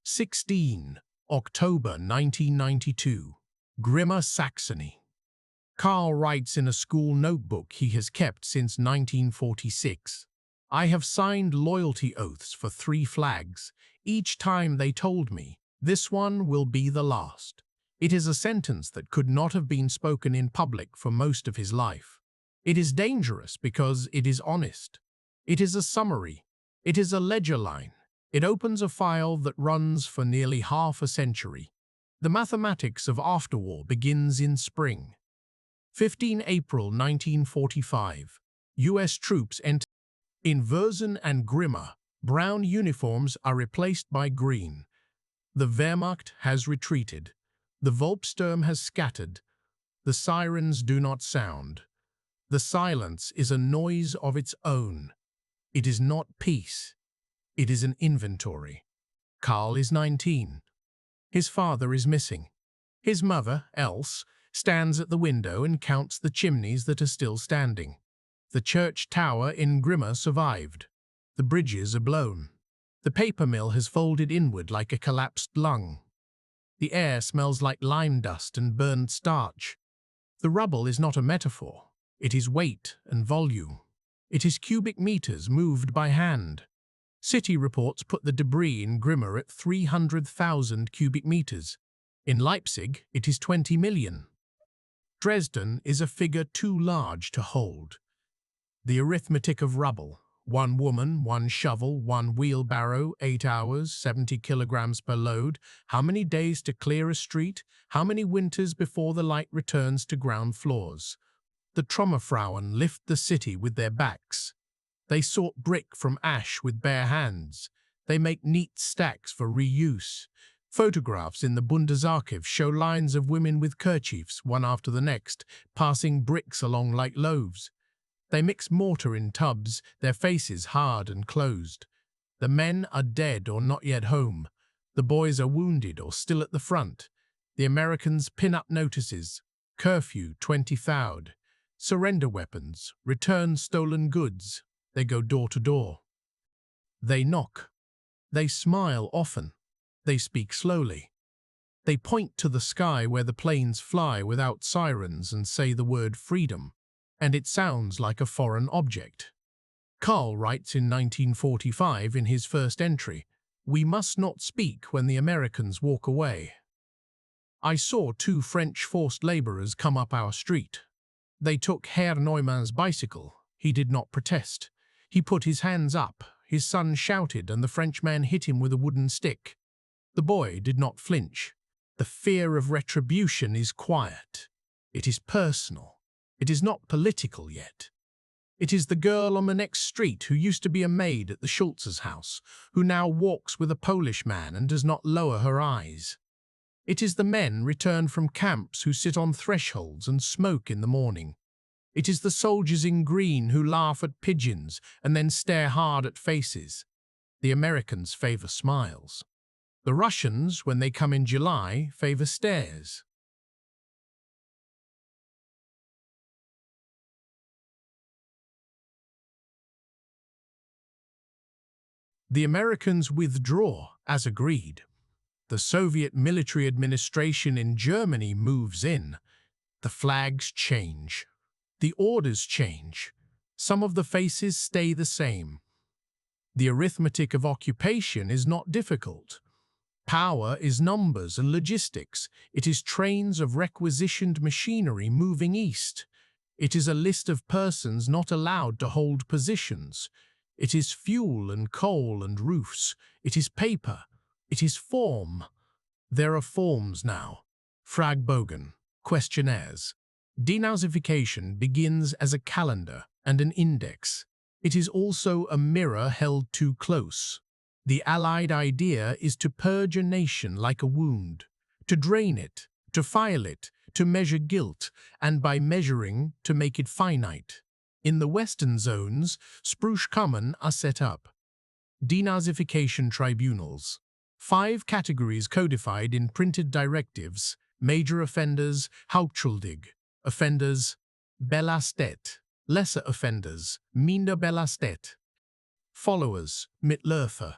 16 October 1992. Grimma, Saxony. Karl writes in a school notebook he has kept since 1946. I have signed loyalty oaths for 3 flags. Each time they told me, this one will be the last. It is a sentence that could not have been spoken in public for most of his life. It is dangerous because it is honest. It is a summary. It is a ledger line. It opens a file that runs for nearly half a century. The mathematics of afterwar begins in spring. 15 April 1945. U.S. troops enter. In Wurzen and Grimma, brown uniforms are replaced by green. The Wehrmacht has retreated. The Volkssturm has scattered. The sirens do not sound. The silence is a noise of its own. It is not peace. It is an inventory. Karl is 19. His father is missing. His mother, Else, stands at the window and counts the chimneys that are still standing. The church tower in Grimma survived. The bridges are blown. The paper mill has folded inward like a collapsed lung. The air smells like lime dust and burned starch. The rubble is not a metaphor. It is weight and volume. It is cubic meters moved by hand. City reports put the debris in Grimma at 300,000 cubic meters. In Leipzig, it is 20 million. Dresden is a figure too large to hold. The arithmetic of rubble: 1 woman, 1 shovel, 1 wheelbarrow, 8 hours, 70 kilograms per load. How many days to clear a street? How many winters before the light returns to ground floors? The Trümmerfrauen lift the city with their backs. They sort brick from ash with bare hands. They make neat stacks for reuse. Photographs in the Bundesarchiv show lines of women with kerchiefs, one after the next, passing bricks along like loaves. They mix mortar in tubs, their faces hard and closed. The men are dead or not yet home. The boys are wounded or still at the front. The Americans pin up notices: curfew 20,000, surrender weapons, return stolen goods. They go door to door. They knock. They smile often. They speak slowly. They point to the sky where the planes fly without sirens and say the word freedom, and it sounds like a foreign object. Karl writes in 1945 in his first entry, "We must not speak when the Americans walk away." I saw 2 French forced laborers come up our street. They took Herr Neumann's bicycle. He did not protest. He put his hands up. His son shouted, and the Frenchman hit him with a wooden stick. The boy did not flinch. The fear of retribution is quiet. It is personal. It is not political yet. It is the girl on the next street who used to be a maid at the Schultz's house, who now walks with a Polish man and does not lower her eyes. It is the men returned from camps who sit on thresholds and smoke in the morning. It is the soldiers in green who laugh at pigeons and then stare hard at faces. The Americans favor smiles. The Russians, when they come in July, favor stares. The Americans withdraw, as agreed. The Soviet military administration in Germany moves in. The flags change. The orders change. Some of the faces stay the same. The arithmetic of occupation is not difficult. Power is numbers and logistics. It is trains of requisitioned machinery moving east. It is a list of persons not allowed to hold positions. It is fuel and coal and roofs. It is paper. It is form. There are forms now. Fragebogen, questionnaires. Denazification begins as a calendar and an index. It is also a mirror held too close. The Allied idea is to purge a nation like a wound, to drain it, to file it, to measure guilt, and by measuring, to make it finite. In the Western zones, Sprüchkammern are set up. Denazification tribunals. 5 categories codified in printed directives: major offenders, Hauptschuldig, offenders, belastet, lesser offenders, minder belastet, followers, Mitläufer.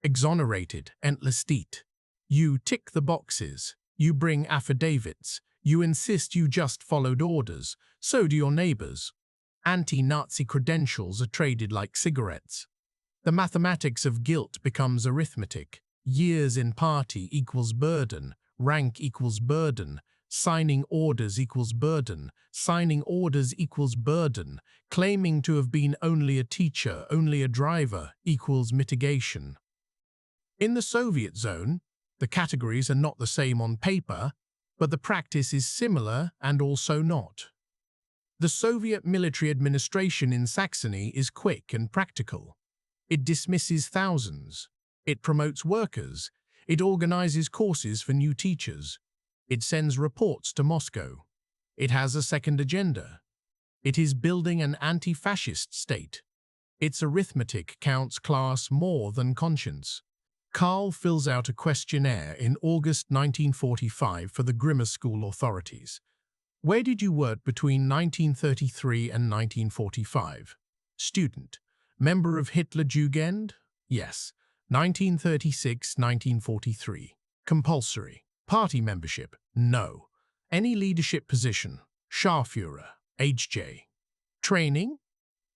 Exonerated, entlastet. You tick the boxes. You bring affidavits. You insist you just followed orders. So do your neighbors. Anti-Nazi credentials are traded like cigarettes. The mathematics of guilt becomes arithmetic. Years in party equals burden. Rank equals burden. Signing orders equals burden. Signing orders equals burden. Claiming to have been only a teacher, only a driver, equals mitigation. In the Soviet zone, the categories are not the same on paper, but the practice is similar and also not. The Soviet military administration in Saxony is quick and practical. It dismisses thousands. It promotes workers. It organizes courses for new teachers. It sends reports to Moscow. It has a second agenda. It is building an anti-fascist state. Its arithmetic counts class more than conscience. Karl fills out a questionnaire in August 1945 for the Grammar School authorities. Where did you work between 1933 and 1945? Student. Member of Hitlerjugend? Yes. 1936-1943. Compulsory. Party membership? No. Any leadership position? Scharführer. HJ. Training?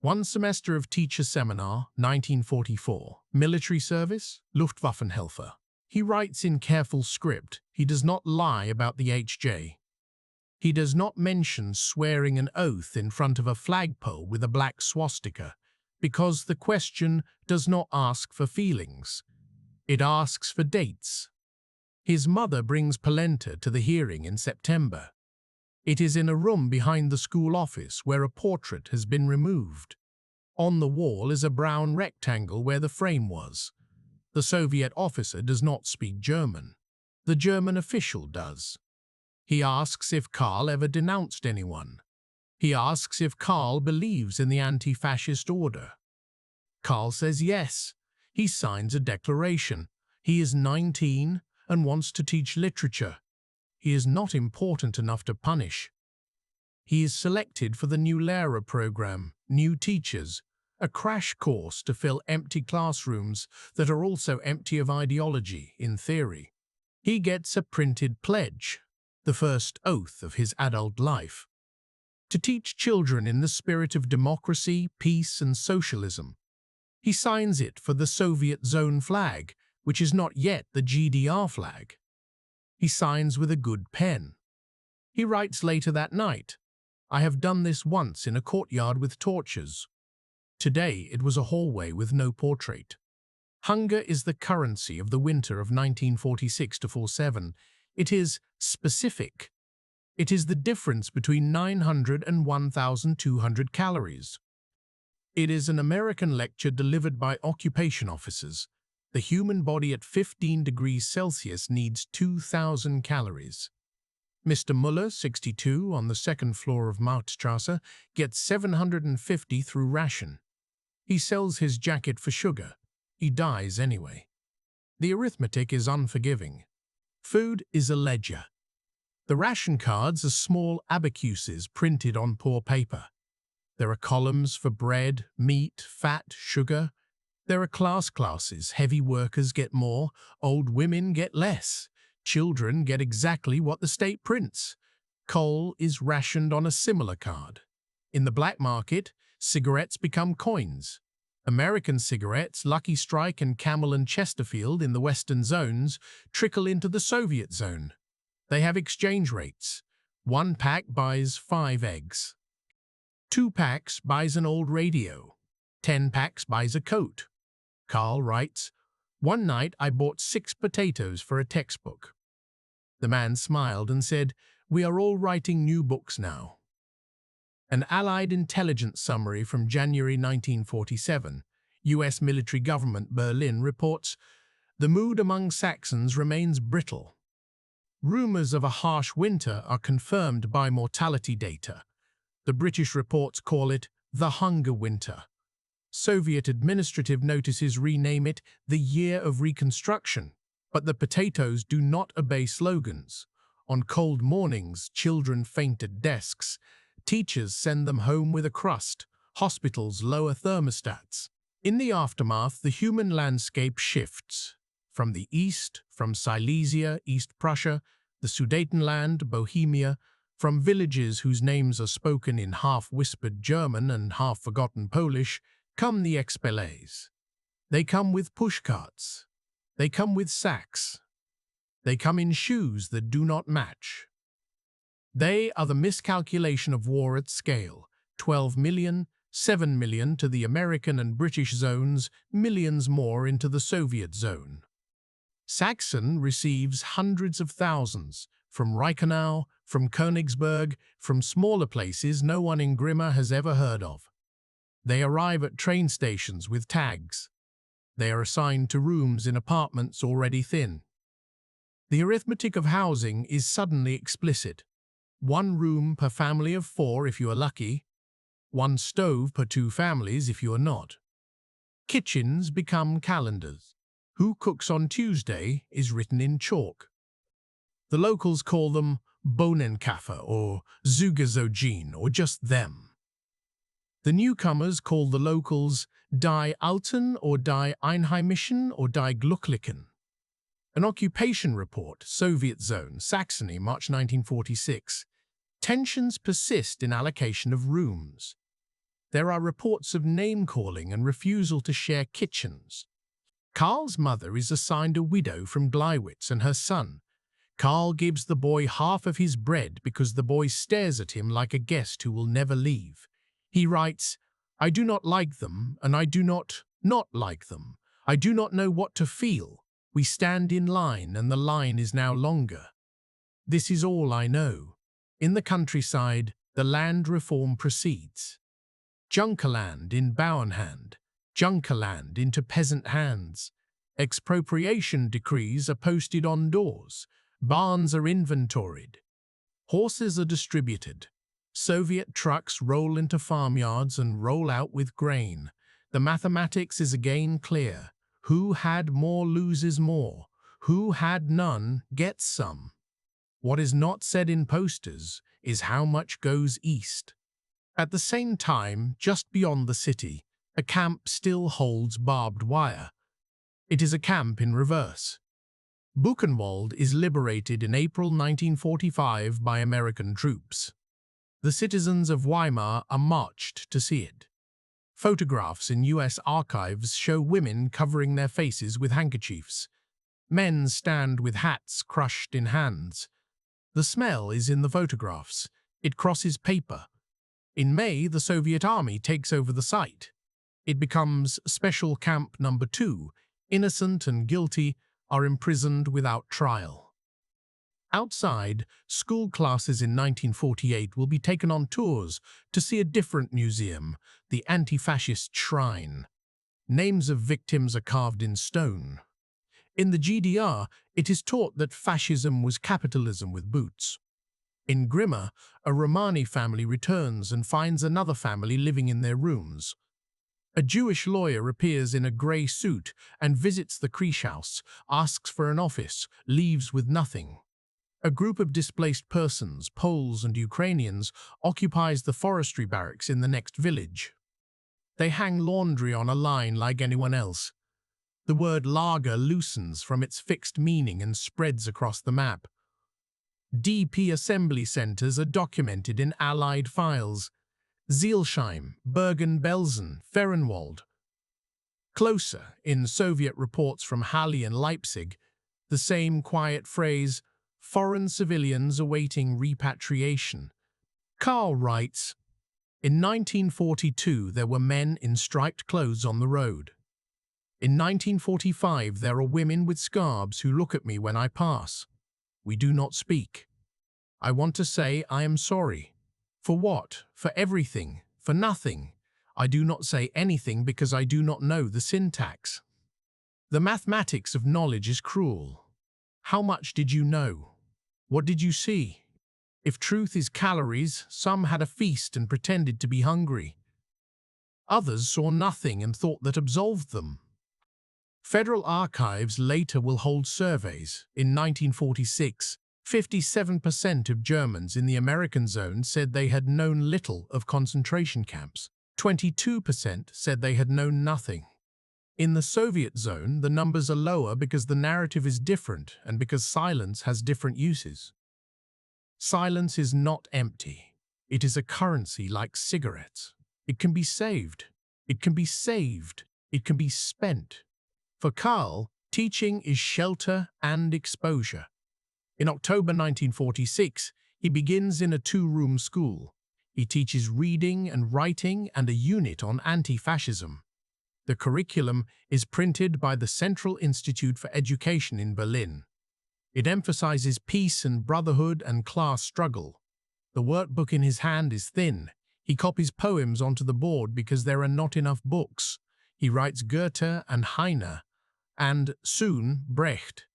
1 semester of teacher seminar, 1944. Military service? Luftwaffenhelfer. He writes in careful script. He does not lie about the HJ. He does not mention swearing an oath in front of a flagpole with a black swastika, because the question does not ask for feelings. It asks for dates. His mother brings polenta to the hearing in September. It is in a room behind the school office where a portrait has been removed. On the wall is a brown rectangle where the frame was. The Soviet officer does not speak German. The German official does. He asks if Karl ever denounced anyone. He asks if Karl believes in the anti-fascist order. Karl says yes. He signs a declaration. He is 19 and wants to teach literature. He is not important enough to punish. He is selected for the new Lehrer program, new teachers, a crash course to fill empty classrooms that are also empty of ideology, in theory. He gets a printed pledge, the first oath of his adult life, to teach children in the spirit of democracy, peace, and socialism. He signs it for the Soviet zone flag, which is not yet the GDR flag. He signs with a good pen. He writes later that night, I have done this once in a courtyard with torches. Today it was a hallway with no portrait. Hunger is the currency of the winter of 1946-47. It is specific. It is the difference between 900 and 1,200 calories. It is an American lecture delivered by occupation officers. The human body at 15 degrees Celsius needs 2,000 calories. Mr. Muller, 62, on the second floor of Marktstrasse, gets 750 through ration. He sells his jacket for sugar. He dies anyway. The arithmetic is unforgiving. Food is a ledger. The ration cards are small abacuses printed on poor paper. There are columns for bread, meat, fat, sugar. There are classes. Heavy workers get more, old women get less. Children get exactly what the state prints. Coal is rationed on a similar card. In the black market, cigarettes become coins. American cigarettes, Lucky Strike and Camel and Chesterfield in the Western zones, trickle into the Soviet zone. They have exchange rates. 1 pack buys 5 eggs. 2 packs buys an old radio. 10 packs buys a coat. Karl writes, one night I bought 6 potatoes for a textbook. The man smiled and said, we are all writing new books now. An Allied intelligence summary from January 1947, U.S. military government Berlin reports, the mood among Saxons remains brittle. Rumors of a harsh winter are confirmed by mortality data. The British reports call it the hunger winter. Soviet administrative notices rename it the Year of Reconstruction, but the potatoes do not obey slogans. On cold mornings, children faint at desks. Teachers send them home with a crust. Hospitals lower thermostats. In the aftermath, the human landscape shifts. From the east, from Silesia, East Prussia, the Sudetenland, Bohemia, from villages whose names are spoken in half-whispered German and half-forgotten Polish, come the expellees. They come with pushcarts. They come with sacks. They come in shoes that do not match. They are the miscalculation of war at scale, 12 million, 7 million to the American and British zones, millions more into the Soviet zone. Saxon receives hundreds of thousands, from Reichenau, from Königsberg, from smaller places no one in Grimma has ever heard of. They arrive at train stations with tags. They are assigned to rooms in apartments already thin. The arithmetic of housing is suddenly explicit. 1 room per family of 4 if you are lucky, 1 stove per 2 families if you are not. Kitchens become calendars. Who cooks on Tuesday is written in chalk. The locals call them Bohnenkaffer or Zugerzogene or just them. The newcomers call the locals Die Alten or Die Einheimischen or Die Glücklichen. An occupation report, Soviet Zone, Saxony, March 1946. Tensions persist in allocation of rooms. There are reports of name-calling and refusal to share kitchens. Karl's mother is assigned a widow from Gleiwitz and her son. Karl gives the boy half of his bread because the boy stares at him like a guest who will never leave. He writes, "I do not like them, and I do not like them. I do not know what to feel. We stand in line, and the line is now longer. This is all I know." In the countryside, the land reform proceeds. Junkerland in Bauernhand, Junkerland into peasant hands. Expropriation decrees are posted on doors. Barns are inventoried. Horses are distributed. Soviet trucks roll into farmyards and roll out with grain. The mathematics is again clear. Who had more loses more. Who had none gets some. What is not said in posters is how much goes east. At the same time, just beyond the city, a camp still holds barbed wire. It is a camp in reverse. Buchenwald is liberated in April 1945 by American troops. The citizens of Weimar are marched to see it. Photographs in U.S. archives show women covering their faces with handkerchiefs. Men stand with hats crushed in hands. The smell is in the photographs. It crosses paper. In May, the Soviet army takes over the site. It becomes Special Camp No. 2. Innocent and guilty are imprisoned without trial. Outside, school classes in 1948 will be taken on tours to see a different museum, the Anti-Fascist Shrine. Names of victims are carved in stone. In the GDR, it is taught that fascism was capitalism with boots. In Grimma, a Romani family returns and finds another family living in their rooms. A Jewish lawyer appears in a grey suit and visits the Kriechhaus, asks for an office, leaves with nothing. A group of displaced persons, Poles and Ukrainians, occupies the forestry barracks in the next village. They hang laundry on a line like anyone else. The word lager loosens from its fixed meaning and spreads across the map. DP assembly centers are documented in Allied files. Zielsheim, Bergen-Belsen, Ferrenwald. Closer, in Soviet reports from Halle and Leipzig, the same quiet phrase, foreign civilians awaiting repatriation. Karl writes, "In 1942 there were men in striped clothes on the road. In 1945 there are women with scarves who look at me when I pass. We do not speak. I want to say I am sorry. For what? For everything. For nothing. I do not say anything because I do not know the syntax. The mathematics of knowledge is cruel. How much did you know? What did you see? If truth is calories, some had a feast and pretended to be hungry. Others saw nothing and thought that absolved them. Federal archives later will hold surveys. In 1946, 57% of Germans in the American zone said they had known little of concentration camps. 22% said they had known nothing. In the Soviet zone, the numbers are lower because the narrative is different and because silence has different uses. Silence is not empty. It is a currency like cigarettes. It can be saved. It can be saved. It can be spent. For Karl, teaching is shelter and exposure. In October 1946, he begins in a two-room school. He teaches reading and writing and a unit on anti-fascism. The curriculum is printed by the Central Institute for Education in Berlin. It emphasizes peace and brotherhood and class struggle. The workbook in his hand is thin. He copies poems onto the board because there are not enough books. He writes Goethe and Heine, and soon Brecht.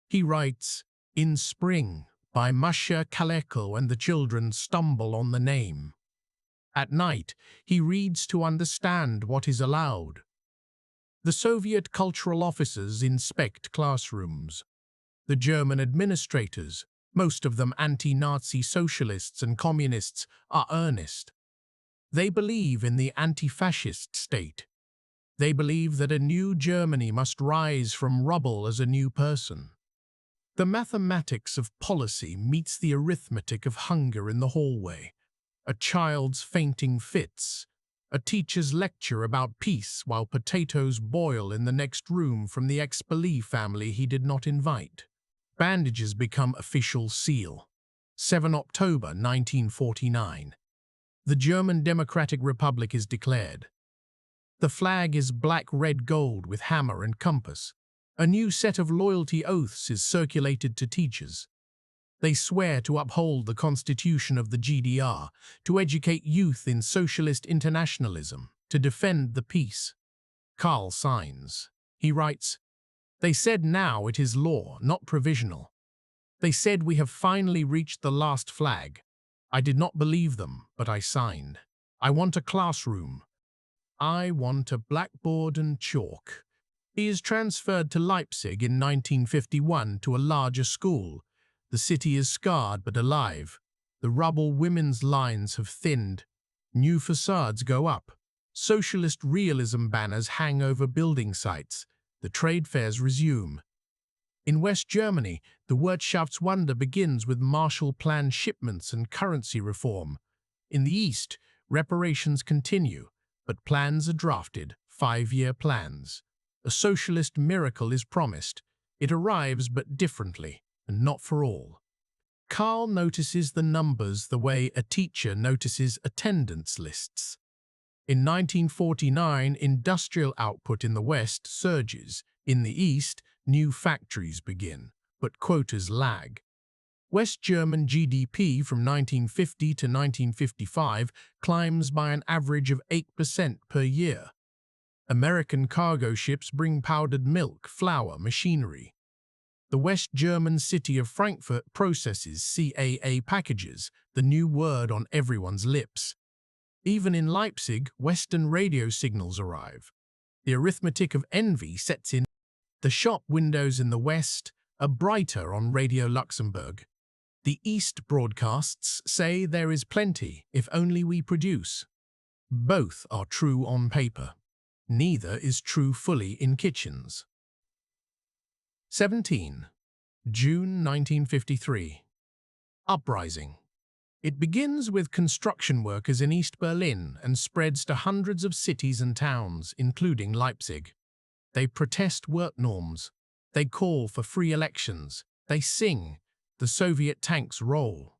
He writes In Spring by Masha Kaleko and the children stumble on the name. At night, he reads to understand what is allowed. The Soviet cultural officers inspect classrooms. The German administrators, most of them anti-Nazi socialists and communists, are earnest. They believe in the anti-fascist state. They believe that a new Germany must rise from rubble as a new person. The mathematics of policy meets the arithmetic of hunger in the hallway. A child's fainting fits. A teacher's lecture about peace while potatoes boil in the next room from the ex-Bali family he did not invite. Bandages become official seal. 7 October 1949. The German Democratic Republic is declared. The flag is black, red, gold with hammer and compass. A new set of loyalty oaths is circulated to teachers. They swear to uphold the constitution of the GDR, to educate youth in socialist internationalism, to defend the peace. Karl signs. He writes, They said now it is law, not provisional. They said we have finally reached the last flag. I did not believe them, but I signed. I want a classroom. I want a blackboard and chalk. He is transferred to Leipzig in 1951 to a larger school. The city is scarred but alive. The rubble women's lines have thinned. New facades go up. Socialist realism banners hang over building sites. The trade fairs resume. In West Germany, the Wirtschaftswunder begins with Marshall Plan shipments and currency reform. In the East, reparations continue, but plans are drafted, 5-year plans. A socialist miracle is promised. It arrives but differently, and not for all. Karl notices the numbers the way a teacher notices attendance lists. In 1949, industrial output in the West surges. In the East, new factories begin, but quotas lag. West German GDP from 1950 to 1955 climbs by an average of 8% per year. American cargo ships bring powdered milk, flour, machinery. The West German city of Frankfurt processes CAA packages, the new word on everyone's lips. Even in Leipzig, Western radio signals arrive. The arithmetic of envy sets in. The shop windows in the West are brighter on Radio Luxembourg. The East broadcasts say there is plenty if only we produce. Both are true on paper. Neither is true fully in kitchens. 17. June 1953. Uprising. It begins with construction workers in East Berlin and spreads to hundreds of cities and towns, including Leipzig. They protest work norms. They call for free elections. They sing. The Soviet tanks roll.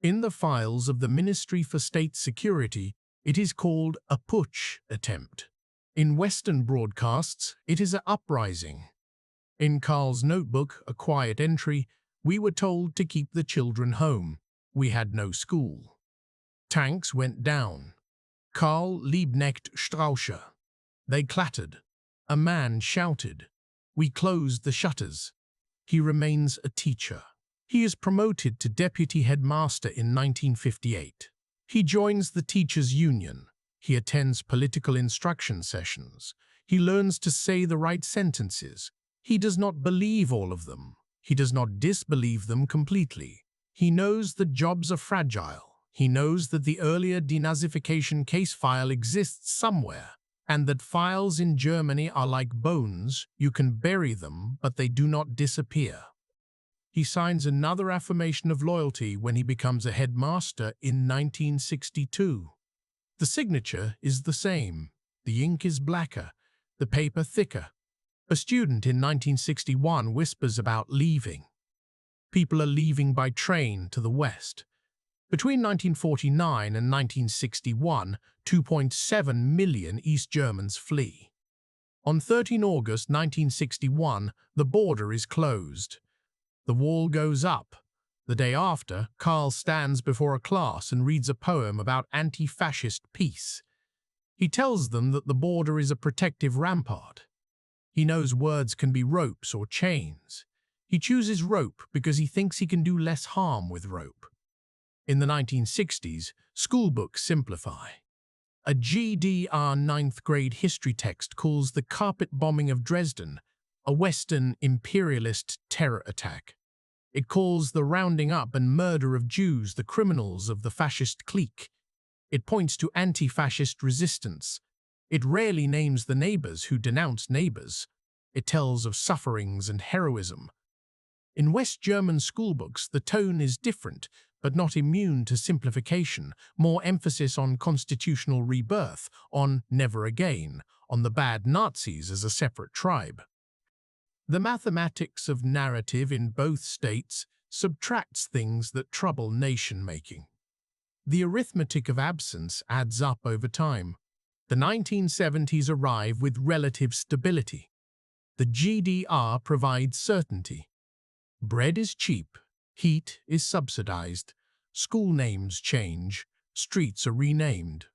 In the files of the Ministry for State Security, it is called a putsch attempt. In Western broadcasts, it is an uprising. In Karl's notebook, a quiet entry, we were told to keep the children home. We had no school. Tanks went down. Karl Liebknecht Strauche. They clattered. A man shouted. We closed the shutters. He remains a teacher. He is promoted to deputy headmaster in 1958. He joins the teachers' union. He attends political instruction sessions. He learns to say the right sentences. He does not believe all of them. He does not disbelieve them completely. He knows that jobs are fragile. He knows that the earlier Denazification case file exists somewhere. and that files in Germany are like bones, you can bury them, but they do not disappear. He signs another affirmation of loyalty when he becomes a headmaster in 1962. The signature is the same. The ink is blacker, the paper thicker. A student in 1961 whispers about leaving. People are leaving by train to the west. Between 1949 and 1961, 2.7 million East Germans flee. On 13 August 1961, the border is closed. The wall goes up. The day after, Karl stands before a class and reads a poem about anti-fascist peace. He tells them that the border is a protective rampart. He knows words can be ropes or chains. He chooses rope because he thinks he can do less harm with rope. In the 1960s, school books simplify. A GDR 9th grade history text calls the carpet bombing of Dresden a Western imperialist terror attack. It calls the rounding up and murder of Jews the criminals of the fascist clique. It points to anti-fascist resistance. It rarely names the neighbors who denounce neighbors. It tells of sufferings and heroism. In West German schoolbooks, the tone is different, but not immune to simplification, more emphasis on constitutional rebirth, on never again, on the bad Nazis as a separate tribe. The mathematics of narrative in both states subtracts things that trouble nation-making. The arithmetic of absence adds up over time. The 1970s arrive with relative stability. The GDR provides certainty. Bread is cheap, heat is subsidized, school names change, streets are renamed.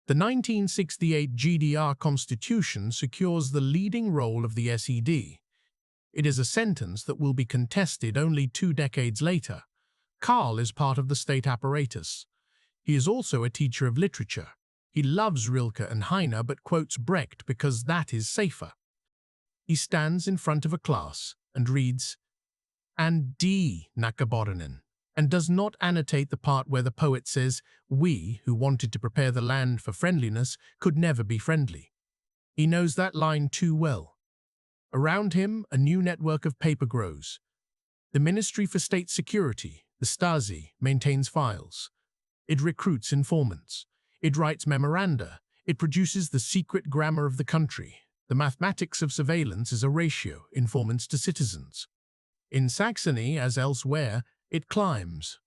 The 1968 GDR Constitution secures the leading role of the SED. It is a sentence that will be contested only 2 decades later. Karl is part of the state apparatus. He is also a teacher of literature. He loves Rilke and Heine but quotes Brecht because that is safer. He stands in front of a class and reads, "And die Nachgeborenen," and does not annotate the part where the poet says, "We, who wanted to prepare the land for friendliness, could never be friendly." He knows that line too well. Around him, a new network of paper grows. The Ministry for State Security, the Stasi, maintains files. It recruits informants. It writes memoranda. It produces the secret grammar of the country. The mathematics of surveillance is a ratio, informants to citizens. In Saxony, as elsewhere, it climbs.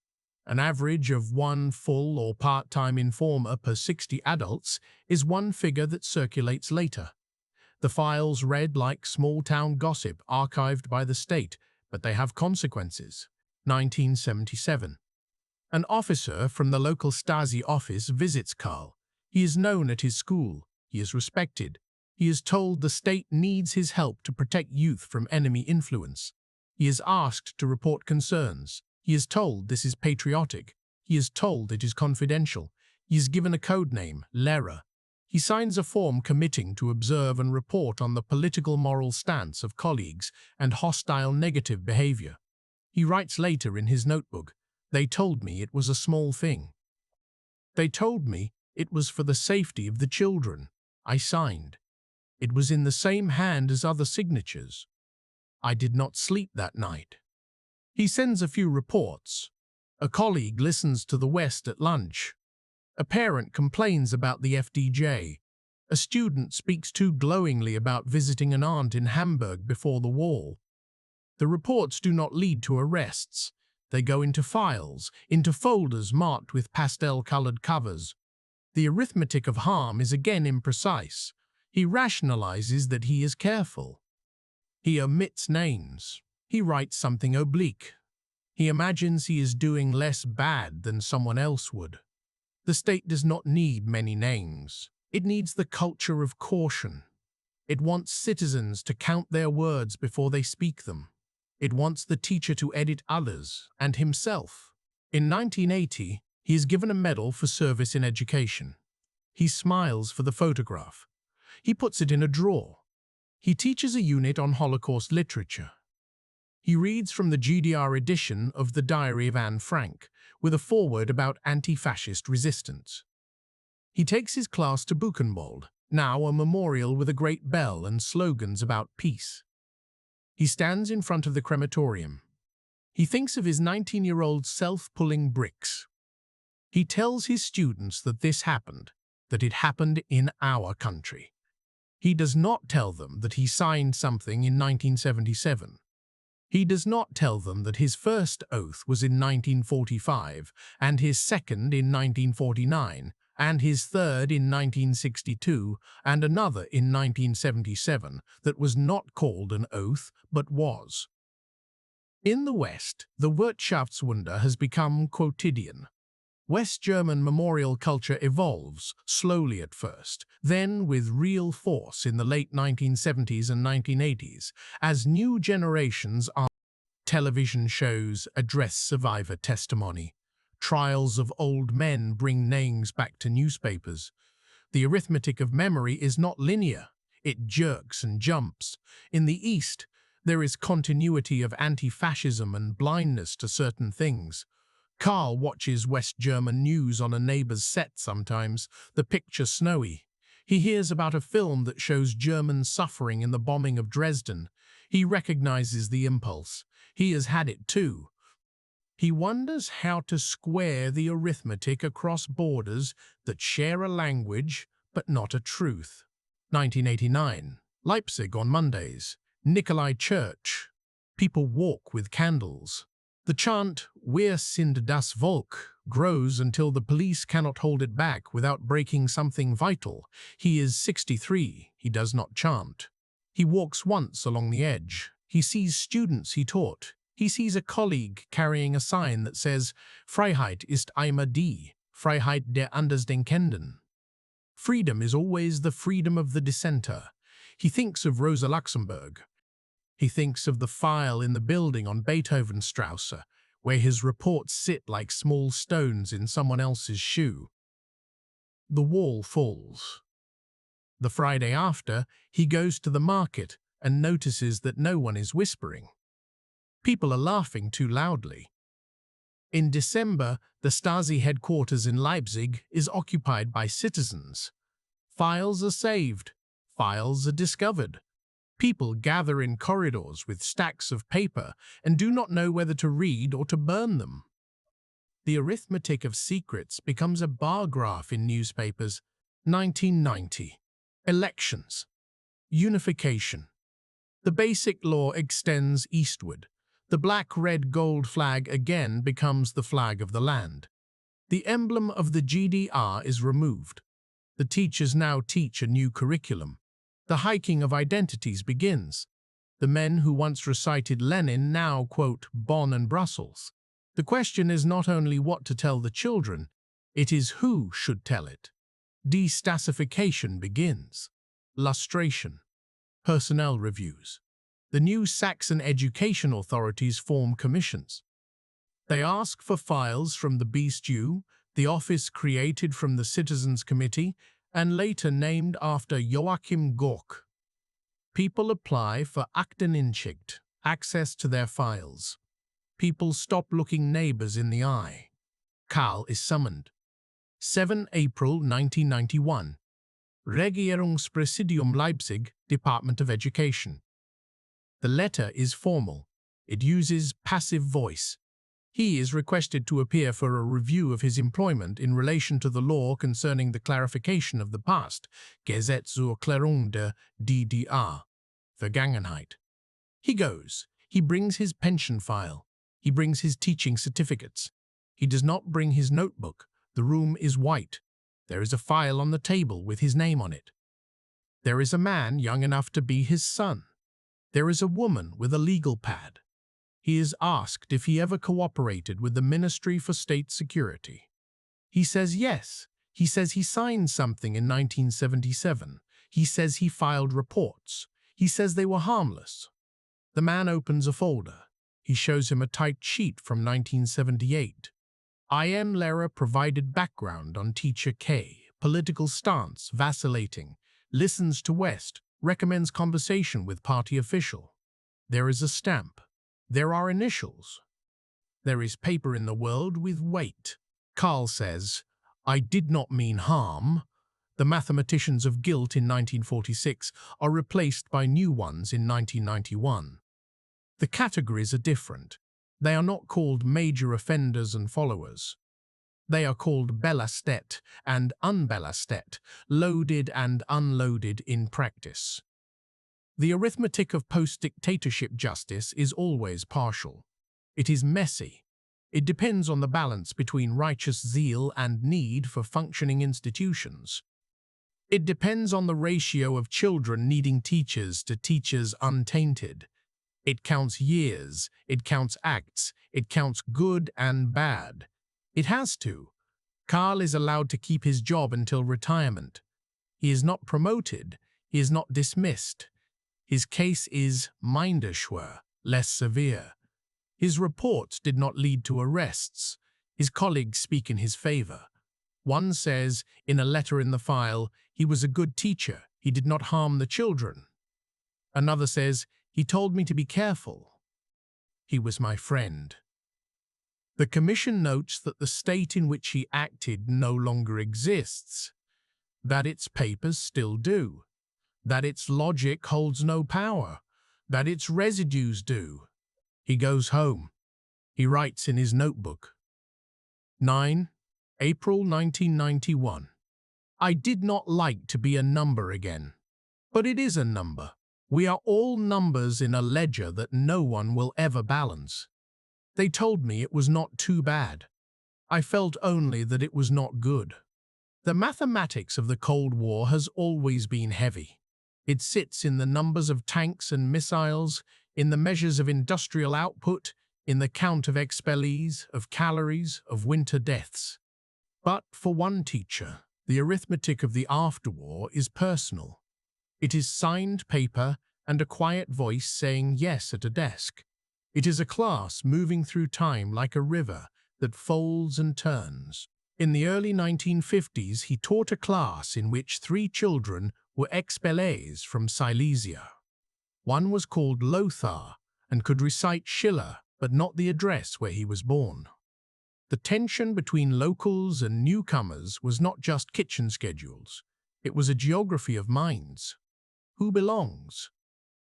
An average of 1 full or part-time informer per 60 adults is one figure that circulates later. The files read like small-town gossip archived by the state, but they have consequences. 1977. An officer from the local Stasi office visits Karl. He is known at his school. He is respected. He is told the state needs his help to protect youth from enemy influence. He is asked to report concerns. He is told this is patriotic. He is told it is confidential. He is given a code name, Lehrer. He signs a form committing to observe and report on the political moral stance of colleagues and hostile negative behavior. He writes later in his notebook, "They told me it was a small thing. They told me it was for the safety of the children. I signed. It was in the same hand as other signatures. I did not sleep that night." He sends a few reports. A colleague listens to the West at lunch. A parent complains about the FDJ. A student speaks too glowingly about visiting an aunt in Hamburg before the wall. The reports do not lead to arrests. They go into files, into folders marked with pastel-colored covers. The arithmetic of harm is again imprecise. He rationalizes that he is careful. He omits names. He writes something oblique. He imagines he is doing less bad than someone else would. The state does not need many names. It needs the culture of caution. It wants citizens to count their words before they speak them. It wants the teacher to edit others and himself. In 1980, he is given a medal for service in education. He smiles for the photograph. He puts it in a drawer. He teaches a unit on Holocaust literature. He reads from the GDR edition of The Diary of Anne Frank, with a foreword about anti-fascist resistance. He takes his class to Buchenwald, now a memorial with a great bell and slogans about peace. He stands in front of the crematorium. He thinks of his 19-year-old self pulling bricks. He tells his students that this happened, that it happened in our country. He does not tell them that he signed something in 1977. He does not tell them that his first oath was in 1945, and his second in 1949, and his third in 1962, and another in 1977 that was not called an oath but was. In the West, the Wirtschaftswunder has become quotidian. West German memorial culture evolves, slowly at first, then with real force in the late 1970s and 1980s, as new generations are. Television shows address survivor testimony. Trials of old men bring names back to newspapers. The arithmetic of memory is not linear. It jerks and jumps. In the East, there is continuity of anti-fascism and blindness to certain things. Karl watches West German news on a neighbor's set sometimes, the picture snowy. He hears about a film that shows German suffering in the bombing of Dresden. He recognizes the impulse. He has had it too. He wonders how to square the arithmetic across borders that share a language but not a truth. 1989. Leipzig on Mondays. Nikolai Church. People walk with candles. The chant, "Wir sind das Volk," grows until the police cannot hold it back without breaking something vital. He is 63. He does not chant. He walks once along the edge. He sees students he taught. He sees a colleague carrying a sign that says, "Freiheit ist immer die Freiheit der Andersdenkenden." Freedom is always the freedom of the dissenter. He thinks of Rosa Luxemburg. He thinks of the file in the building on Beethovenstrasse, where his reports sit like small stones in someone else's shoe. The wall falls. The Friday after, he goes to the market and notices that no one is whispering. People are laughing too loudly. In December, the Stasi headquarters in Leipzig is occupied by citizens. Files are saved. Files are discovered. People gather in corridors with stacks of paper and do not know whether to read or to burn them. The arithmetic of secrets becomes a bar graph in newspapers. 1990. Elections. Unification. The basic law extends eastward. The black-red-gold flag again becomes the flag of the land. The emblem of the GDR is removed. The teachers now teach a new curriculum. The hiking of identities begins. The men who once recited Lenin now quote Bonn and Brussels. The question is not only what to tell the children, it is who should tell it. De-Stasification begins. Lustration. Personnel reviews. The new Saxon education authorities form commissions. They ask for files from the BStU, the office created from the Citizens Committee, and later named after Joachim Gauck. People apply for Akteninsicht, access to their files. People stop looking neighbors in the eye. Karl is summoned. 7 April 1991. Regierungspräsidium Leipzig, Department of Education. The letter is formal. It uses passive voice. He is requested to appear for a review of his employment in relation to the law concerning the clarification of the past, Gesetz zur Klärung der DDR, Vergangenheit. He goes. He brings his pension file. He brings his teaching certificates. He does not bring his notebook. The room is white. There is a file on the table with his name on it. There is a man young enough to be his son. There is a woman with a legal pad. He is asked if he ever cooperated with the Ministry for State Security. He says yes. He says he signed something in 1977. He says he filed reports. He says they were harmless. The man opens a folder. He shows him a typed sheet from 1978. I.M. Lehrer provided background on teacher K, political stance, vacillating, listens to West, recommends conversation with party official. There is a stamp. There are initials. There is paper in the world with weight. Karl says, "I did not mean harm." The mathematicians of guilt in 1946 are replaced by new ones in 1991. The categories are different. They are not called major offenders and followers. They are called belastet and unbelastet, loaded and unloaded in practice. The arithmetic of post-dictatorship justice is always partial. It is messy. It depends on the balance between righteous zeal and need for functioning institutions. It depends on the ratio of children needing teachers to teachers untainted. It counts years, it counts acts, it counts good and bad. It has to. Karl is allowed to keep his job until retirement. He is not promoted, he is not dismissed. His case is minderschwer, less severe. His reports did not lead to arrests. His colleagues speak in his favor. One says, in a letter in the file, he was a good teacher, he did not harm the children. Another says, he told me to be careful. He was my friend. The Commission notes that the state in which he acted no longer exists, that its papers still do, that its logic holds no power, that its residues do. He goes home. He writes in his notebook. 9. April 1991. I did not like to be a number again. But it is a number. We are all numbers in a ledger that no one will ever balance. They told me it was not too bad. I felt only that it was not good. The mathematics of the Cold War has always been heavy. It sits in the numbers of tanks and missiles, in the measures of industrial output, in the count of expellees, of calories, of winter deaths. But for one teacher, the arithmetic of the afterwar is personal. It is signed paper and a quiet voice saying yes at a desk. It is a class moving through time like a river that folds and turns. In the early 1950s, he taught a class in which 3 children were expellees from Silesia. One was called Lothar and could recite Schiller, but not the address where he was born. The tension between locals and newcomers was not just kitchen schedules. It was a geography of minds. Who belongs?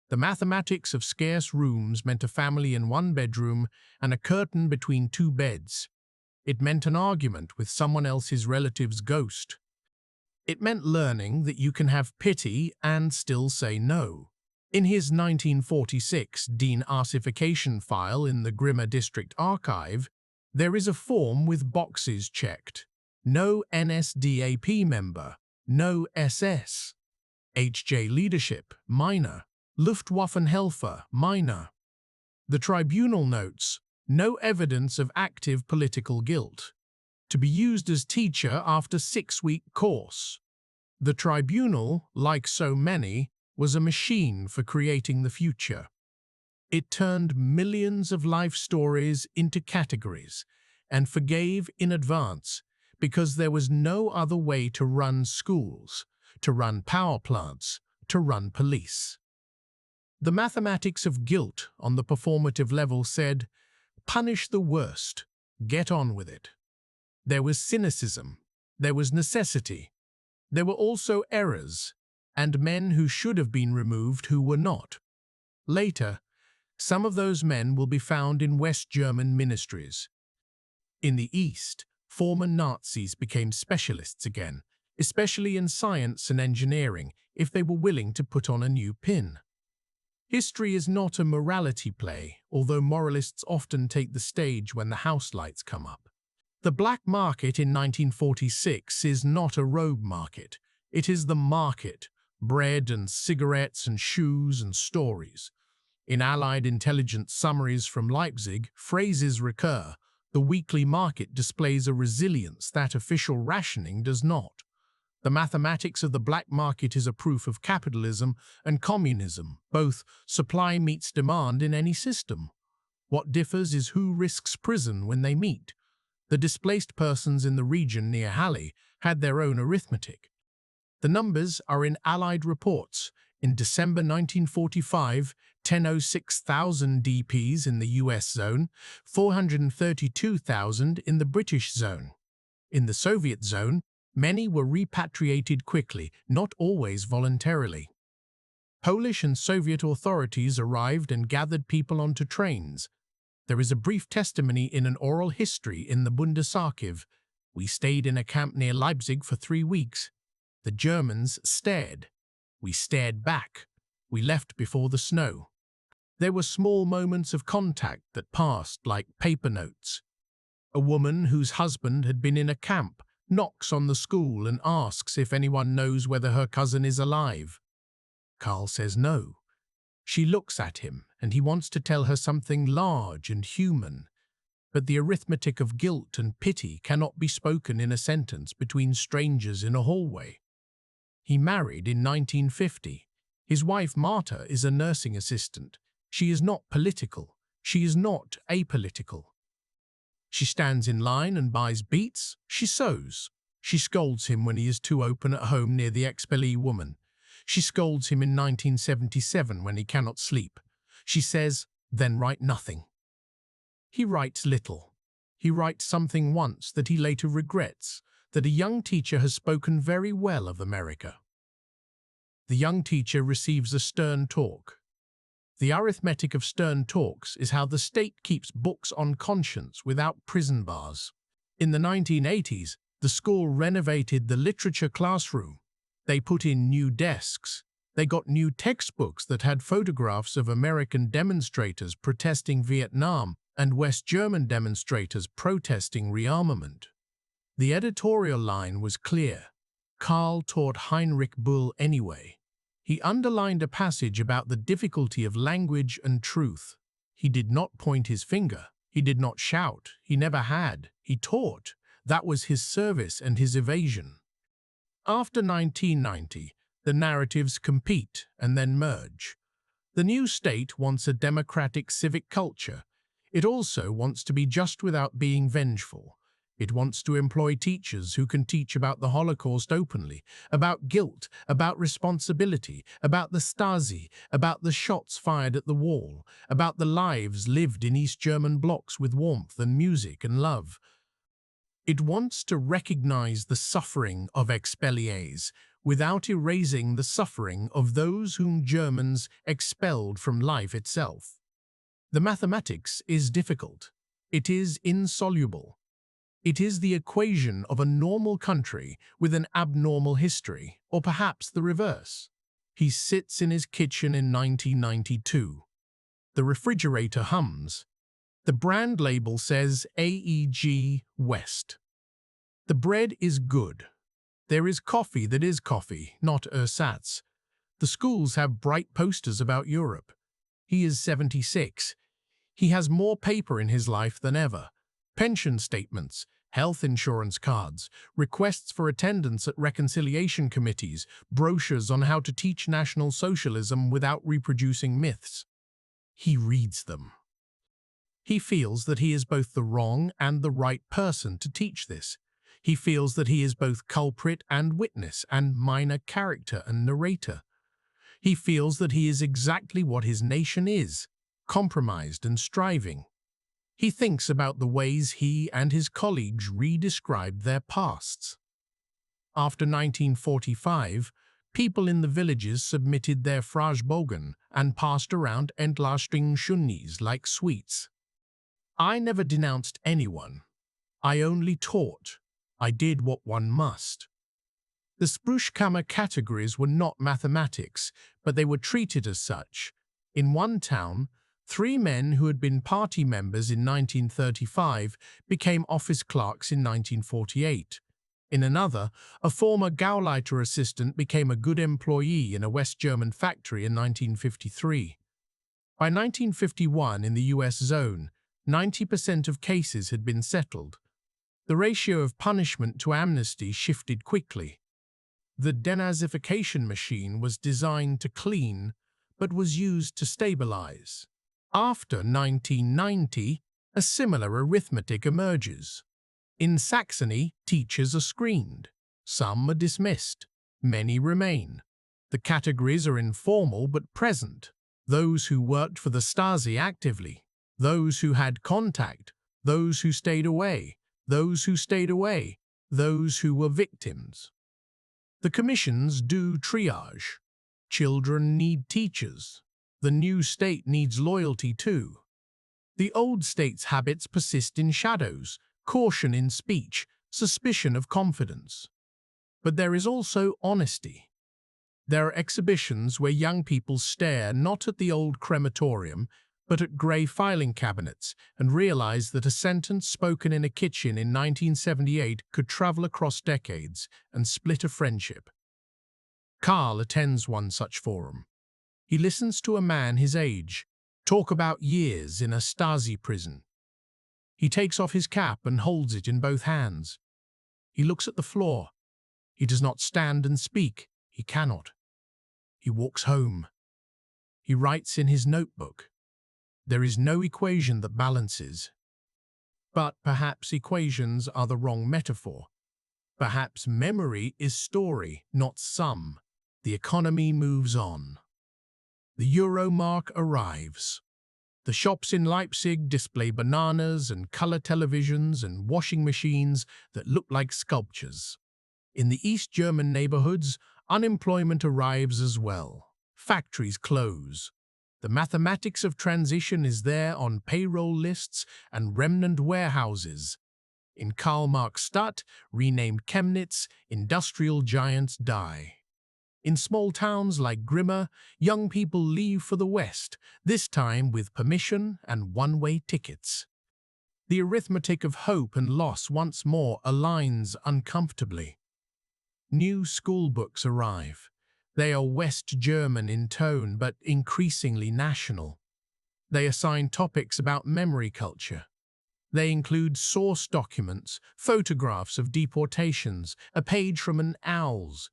The mathematics of scarce rooms meant a family in 1 bedroom and a curtain between 2 beds. It meant an argument with someone else's relative's ghost. It meant learning that you can have pity and still say no. In his 1946 Denazification file in the Grimma District Archive, there is a form with boxes checked. No NSDAP member, no SS. HJ leadership, minor. Luftwaffenhelfer, minor. The tribunal notes, no evidence of active political guilt. To be used as teacher after 6-week course. The tribunal, like so many, was a machine for creating the future. It turned millions of life stories into categories and forgave in advance because there was no other way to run schools, to run power plants, to run police. The mathematics of guilt on the performative level said, punish the worst, get on with it. There was cynicism, there was necessity, there were also errors, and men who should have been removed who were not. Later, some of those men will be found in West German ministries. In the East, former Nazis became specialists again, especially in science and engineering, if they were willing to put on a new pin. History is not a morality play, although moralists often take the stage when the house lights come up. The black market in 1946 is not a robe market. It is the market, bread and cigarettes and shoes and stories. In Allied intelligence summaries from Leipzig, phrases recur. The weekly market displays a resilience that official rationing does not. The mathematics of the black market is a proof of capitalism and communism. Both supply meets demand in any system. What differs is who risks prison when they meet. The displaced persons in the region near Halle had their own arithmetic. The numbers are in Allied reports. In December 1945, 106,000 DPs in the US zone, 432,000 in the British zone. In the Soviet zone, Many were repatriated quickly, not always voluntarily. Polish and Soviet authorities arrived and gathered people onto trains. There is a brief testimony in an oral history in the Bundesarchiv. We stayed in a camp near Leipzig for 3 weeks. The Germans stared. We stared back. We left before the snow. There were small moments of contact that passed like paper notes. A woman whose husband had been in a camp knocks on the school and asks if anyone knows whether her cousin is alive. Karl says no. She looks at him, and he wants to tell her something large and human. But the arithmetic of guilt and pity cannot be spoken in a sentence between strangers in a hallway. He married in 1950. His wife Marta is a nursing assistant. She is not political. She is not apolitical. She stands in line and buys beets. She sews. She scolds him when he is too open at home near the expellee woman. She scolds him in 1977 when he cannot sleep. She says, "Then write nothing." He writes little. He writes something once that he later regrets, that a young teacher has spoken very well of America. The young teacher receives a stern talk. The arithmetic of stern talks is how the state keeps books on conscience without prison bars. In the 1980s, the school renovated the literature classroom. They put in new desks. They got new textbooks that had photographs of American demonstrators protesting Vietnam and West German demonstrators protesting rearmament. The editorial line was clear. Karl taught Heinrich Böll anyway. He underlined a passage about the difficulty of language and truth. He did not point his finger. He did not shout. He never had. He taught. That was his service and his evasion. After 1990, the narratives compete and then merge. The new state wants a democratic civic culture. It also wants to be just without being vengeful. It wants to employ teachers who can teach about the Holocaust openly, about guilt, about responsibility, about the Stasi, about the shots fired at the wall, about the lives lived in East German blocks with warmth and music and love. It wants to recognize the suffering of expellees without erasing the suffering of those whom Germans expelled from life itself. The mathematics is difficult. It is insoluble. It is the equation of a normal country with an abnormal history, or perhaps the reverse. He sits in his kitchen in 1992. The refrigerator hums. The brand label says AEG West. The bread is good. There is coffee that is coffee, not ersatz. The schools have bright posters about Europe. He is 76. He has more paper in his life than ever. Pension statements, health insurance cards, requests for attendance at reconciliation committees, brochures on how to teach National Socialism without reproducing myths. He reads them. He feels that he is both the wrong and the right person to teach this. He feels that he is both culprit and witness and minor character and narrator. He feels that he is exactly what his nation is, compromised and striving. He thinks about the ways he and his colleagues redescribed their pasts. After 1945, people in the villages submitted their Fragebogen and passed around Entlastingshunnis like sweets. I never denounced anyone. I only taught. I did what one must. The Sprüchkammer categories were not mathematics, but they were treated as such. In one town, 3 men who had been party members in 1935 became office clerks in 1948. In another, a former Gauleiter assistant became a good employee in a West German factory in 1953. By 1951, in the US zone, 90% of cases had been settled. The ratio of punishment to amnesty shifted quickly. The Denazification machine was designed to clean, but was used to stabilize. After 1990, a similar arithmetic emerges. In Saxony, teachers are screened. Some are dismissed. Many remain. The categories are informal but present. Those who worked for the Stasi actively. Those who had contact. Those who stayed away. Those who stayed away. those who were victims. The commissions do triage. Children need teachers. The new state needs loyalty too. The old state's habits persist in shadows, caution in speech, suspicion of confidence. But there is also honesty. There are exhibitions where young people stare not at the old crematorium, but at grey filing cabinets and realize that a sentence spoken in a kitchen in 1978 could travel across decades and split a friendship. Karl attends one such forum. He listens to a man his age talk about years in a Stasi prison. He takes off his cap and holds it in both hands. He looks at the floor. He does not stand and speak. He cannot. He walks home. He writes in his notebook. There is no equation that balances. But perhaps equations are the wrong metaphor. Perhaps memory is story, not sum. The economy moves on. The euro mark arrives. The shops in Leipzig display bananas and color televisions and washing machines that look like sculptures. In the East German neighborhoods, unemployment arrives as well. Factories close. The mathematics of transition is there on payroll lists and remnant warehouses. In Karl-Marx-Stadt, renamed Chemnitz, industrial giants die. In small towns like Grimma, young people leave for the West, this time with permission and one-way tickets. The arithmetic of hope and loss once more aligns uncomfortably. New school books arrive. They are West German in tone, but increasingly national. They assign topics about memory culture. They include source documents, photographs of deportations, a page from an owl's